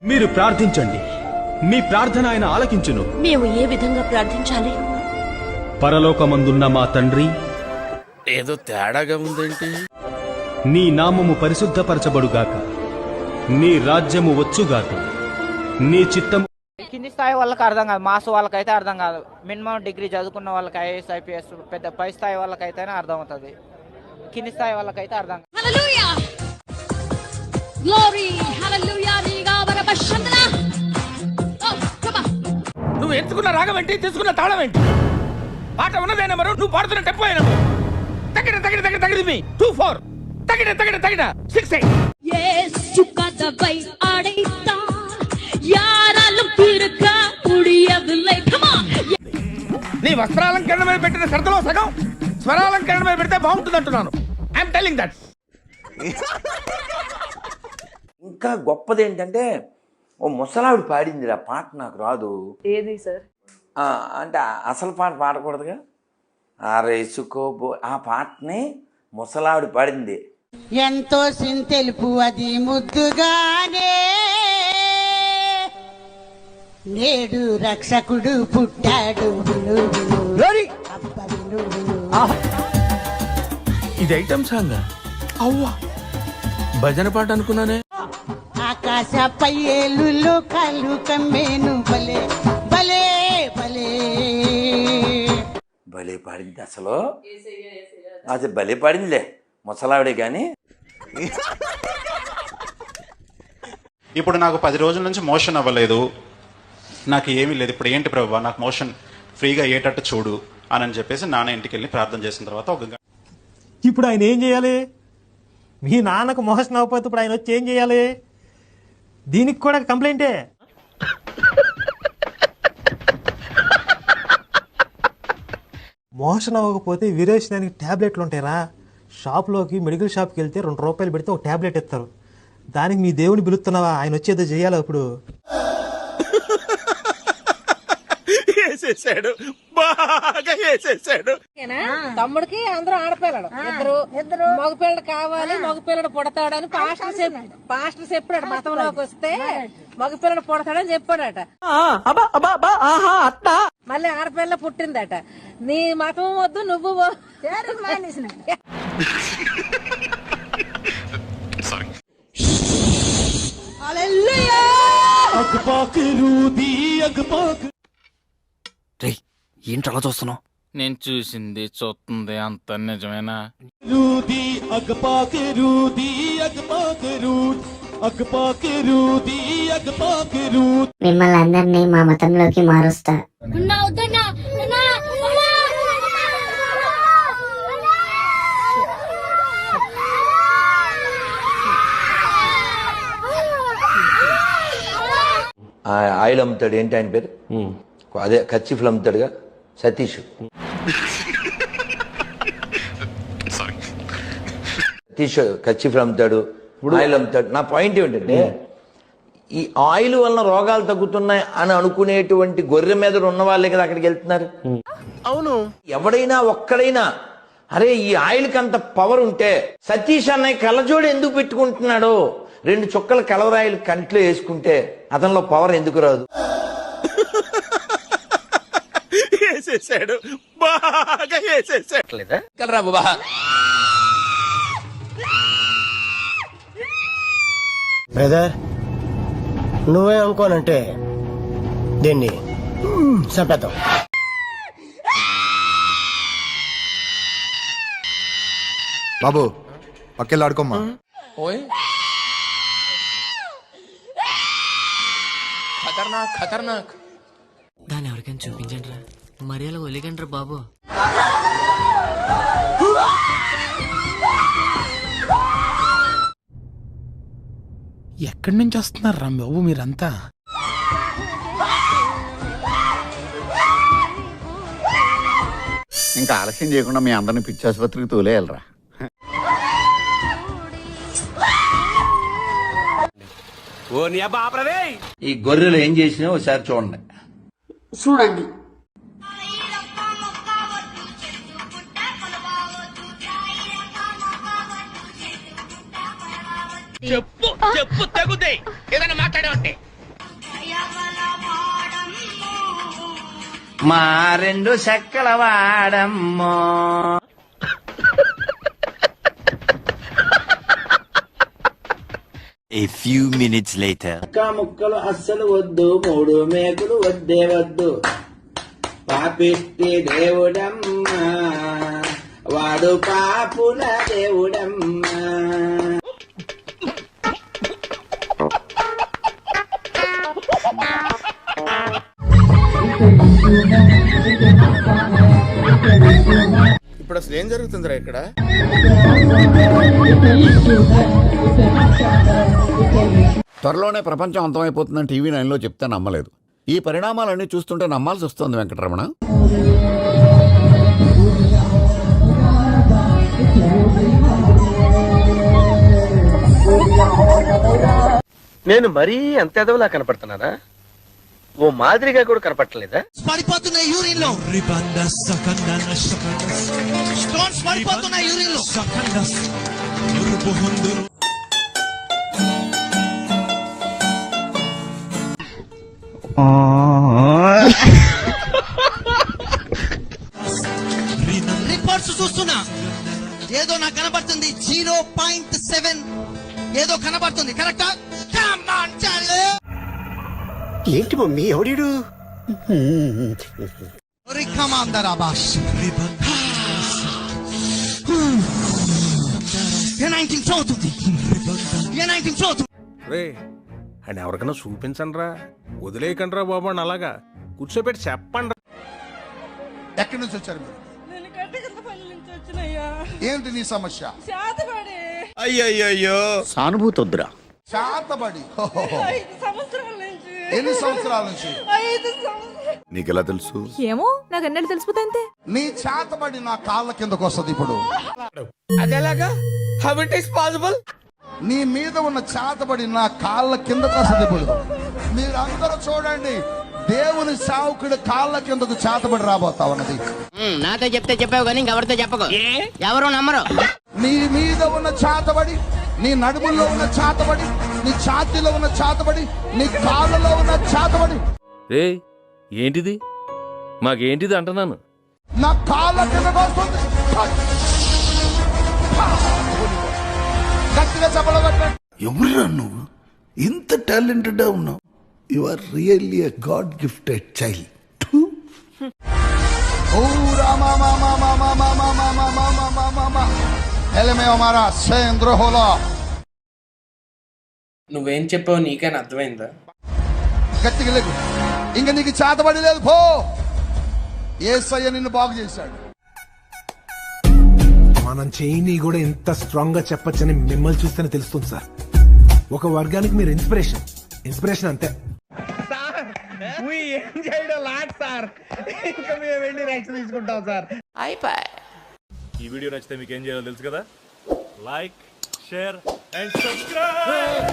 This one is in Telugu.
మీరు ప్రార్థించండి, మీ ప్రార్థన ఆయన ఆలకించును. మేము ఏ విధంగా ప్రార్థించాలి? పరలోకమందున్న మా తండ్రి, ఏదో తేడాగా ఉందేంటి? నీ నామము పరిశుద్ధపరచబడుగాక, నీ రాజ్యము వచ్చుగాక, నీ చిత్తము. కింది స్థాయి వాళ్ళకి అర్థం కాదు, మాస్ వాళ్ళకైతే అర్థం కాదు. మినిమం డిగ్రీ చదువుకున్న వాళ్ళకి ఐఏఎస్ ఐపీఎస్ పెద్ద పై స్థాయి వాళ్ళకైతేనే అర్థం అవుతుంది. కింది స్థాయి వాళ్ళకైతే అర్థం కాదు. నువ్వు ఎంచుకున్న రాగం ఏంటి, తీసుకున్న తాళం ఏంటి? పాట ఉన్నదే నెంబరు, నువ్వు పాడుతున్న టెంపో అయినా తగిన తగిన తగిన తగిన మీ 2-4 తగిన తగిన తగిన 6-8. నీ వస్త్రాలంకరణ మీద పెట్టిన శ్రద్ధలో సగం స్వరాలంకరణ మీద పెడితే బాగుంటుంది అంటున్నాను. I'm telling that. ఇంకా గొప్పది ఏంటంటే ఓ ముసలావిడ పాడింది ఆ పాట, నాకు రాదు. ఏది సార్? అంటే అసలు పాట పాడకూడదుగా, ఆరేసుకోబో ఆ పాటని ముసలావిడ పాడింది. ఎంతో సింతెలుపు అది ముద్దుగానే, నేడు రక్షకుడు పుట్టాడు. ఇది ఐటమ్ సాంగ్. అవ్వా, భజన పాట అనుకున్నానే. ఆకాశ పయ్యేలు కళ్ళు కమ్మేను, భలే భలే భలే భలే పాడింది అసలు భలే పాడిందిలే ముసలావిడే కానీ. ఇప్పుడు నాకు 10 రోజుల నుంచి మోషన్ అవ్వలేదు, నాకు ఏమీ లేదు. ఇప్పుడు ఏంటి ప్రభువా, నాకు మోషన్ ఫ్రీగా అయ్యేటట్టు చూడు అని చెప్పేసి నాన్న ఇంటికి వెళ్ళి ప్రార్థన చేసిన తర్వాత ఇప్పుడు ఆయన ఏం చేయాలి? మీ నాన్నకు మోషన్ అవ్వకపోతే ఇప్పుడు ఆయన వచ్చి ఏం చేయాలి? దీనికి కూడా కంప్లైంటే. మోషన్ అవ్వకపోతే విరేచనానికి ట్యాబ్లెట్లు ఉంటాయిరా. షాప్లోకి మెడికల్ షాప్కి వెళ్తే 2 రూపాయలు పెడితే ఒక ట్యాబ్లెట్ ఇస్తారు. దానికి మీ దేవుని పిలుస్తున్నావా? ఆయన వచ్చేదో చేయాలి. ఇప్పుడు బాగా వేసేసాడు. తమ్ముడికి అందరూ ఆడపిల్లడు, ఇద్దరు మగపిల్లడు కావాలి, మగపిల్లడు పుడతాడని పాస్టర్ చెప్పాడు. మతంలోకి వస్తే మగపిల్లడు పుడతాడని చెప్పాడట. మళ్ళీ ఆడపిల్ల పుట్టిందట. నీ మతం వద్దు, నువ్వు ఏంటి అలా చూస్తున్నావు? నేను చూసింది చూస్తుంది అంత నిజమేనా? మిమ్మల్ని అందరినీ మా మతంలోకి మారుస్తా. ఆయిల్ అమ్ముతాడు, ఏంటి ఆయన పేరు? అదే కచ్చిఫ్లు అమ్ముతాడుగా, సతీష్. సతీష్ కచ్చిఫ్లు అమ్ముతాడు, ఆయిల్ అమ్ముతాడు. నా పాయింట్ ఏమిటంటే, ఈ ఆయిల్ వలన రోగాలు తగ్గుతున్నాయి అని అనుకునేటువంటి గొర్రె మీద ఉన్న వాళ్ళే కదా అక్కడికి వెళ్తున్నారు. అవును. ఎవడైనా ఒక్కడైనా అరే ఈ ఆయిల్కి అంత పవర్ ఉంటే సతీష్ అన్నయ్య కళ్ళజోడు ఎందుకు పెట్టుకుంటున్నాడో, 2 చుక్కల కలవరాయిలు కంట్లో వేసుకుంటే అతనిలో పవర్ ఎందుకు రాదు? వేసేసాడు, బాగా వేసేసాడు. కలరా బాబా. బ్రదర్, నువ్వే అనుకోనంటే దీన్ని చంపేద్దాం. బాబు పక్కెళ్ళి ఆడుకోమ్మా. ఓయ్ ఖతర్నాక్ ఖతర్నాక్. దాన్ని ఎవరికైనా చూపించండి రా, మరి అలా ఒలిగండి రా బాబు. ఎక్కడి నుంచి వస్తున్నారు రా బాబు మీరంతా? ఇంకా ఆలస్యం చేయకుండా మీ అందరిని పిచ్చి ఆసుపత్రికి తోలేయాలరా. ఈ గొర్రెలు ఏం చేసినా ఒకసారి చూడండి. చెప్పు చెప్పు తగ్గుతాయి. ఏదైనా మాట్లాడే మా రెండు చెక్కల వాడమ్మో. A few minutes later. ముక్కలు అస్సలు వద్దు, 3 మేకులు వద్దే వద్దు. పాపిష్టి దేవుడమ్మా, వాడు పాపుల దేవుడమ్మా. ఇప్పుడు అసలు ఏం జరుగుతుందిరా ఇక్కడ? త్వరలోనే ప్రపంచం అంతమైపోతుందని టీవీ 9లో చెప్తే నమ్మలేదు. ఈ పరిణామాలన్నీ చూస్తుంటే నమ్మాల్సి వస్తుంది వెంకటరమణ. నేను మరీ అంత ఎదవలా కనపడుతున్నానా? ఓ మాదిరిగా కూడా కనపడలేదా? పడిపోతున్న యూరిన్ లో స్టోన్స్ పడిపోతున్న యూరిన్ లో. రిపోర్ట్స్ చూస్తున్నా, ఏదో నాకు కనబడుతుంది 0.7 ఏదో కనబడుతుంది. కరెక్టా? ఏంటి మమ్మీ ఎవడీడు? రే అని ఎవరికైనా చూపించండి రా, వదిలేయకండి రా బాబు అని అలాగా కూర్చోబెట్టి చెప్పండి. ఎక్కడి నుంచి వచ్చారు మీరు? ఏంటి నీ సమస్య? అయ్యయ్యో సానుభూతి వద్దురా. చేతబడి ఎన్ని సంవత్సరాల నుంచి? నీకెలా తెలుసు? ఏమో నాకు అన్నట్టు తెలిసిపోతే నీ చేతబడి నా కాళ్ళ కిందకు వస్తుంది ఇప్పుడు. అదేలాగా? How it is possible? నీ మీద ఉన్న చేతబడి నా కాళ్ళ కిందకు వస్తుంది ఇప్పుడు. మీరందరూ చూడండి, దేవుని సావుకుడు కాళ్ళ కిందకు చేతబడి రాబోతా ఉన్నది. నాతో చెప్తే చెప్పావు కానీ ఇంకెవరితో చెప్పకు, ఎవరు నమ్మరు. నీ మీద ఉన్న చేతబడి, నీ నడుముల్లో ఉన్న చేతబడి, నీ ఛాతీలో ఉన్న చేతబడి, నీ కాళ్ళలో ఉన్న చేతబడి. రే ఏంటిది? మాకేంటిది అంటున్నాను. నా కాళ్ళ కిందకు వస్తుంది. గట్టిగా చెప్పలు కొట్టండి. ఎవరురా నువ్వు? ఇంత టాలెంటెడ్ ఉన్నావు. You are really a god gifted child. ఓ రామా మామా మామా మామా మామా మామా మామా ఎలమే హమారా సేంద్ర హోలా. నువ్వేం చెప్పావు నీకైనా అర్థమైందా? గట్టిగా లేదు, ఇంక నీకు చేతబడి లేదు. పో, యేసయ్య నిన్ను బాగు చేశాడు. మనం చేయని కూడా ఎంత స్ట్రాంగ్ గా చెప్పొచ్చని మిమ్మల్ని చూస్తేనే తెలుస్తుంది సార్. ఒక వర్గానికి మీరు ఇన్స్పిరేషన్ అంతే. ఏం చేయడం లాట్ సార్, ఇంకా మేము వెళ్ళి నెక్స్ట్ తీసుకుంటాం సార్. ఈ వీడియో నచ్చితే మీకు ఏం చేయాలో తెలుసు కదా. Like, share and subscribe.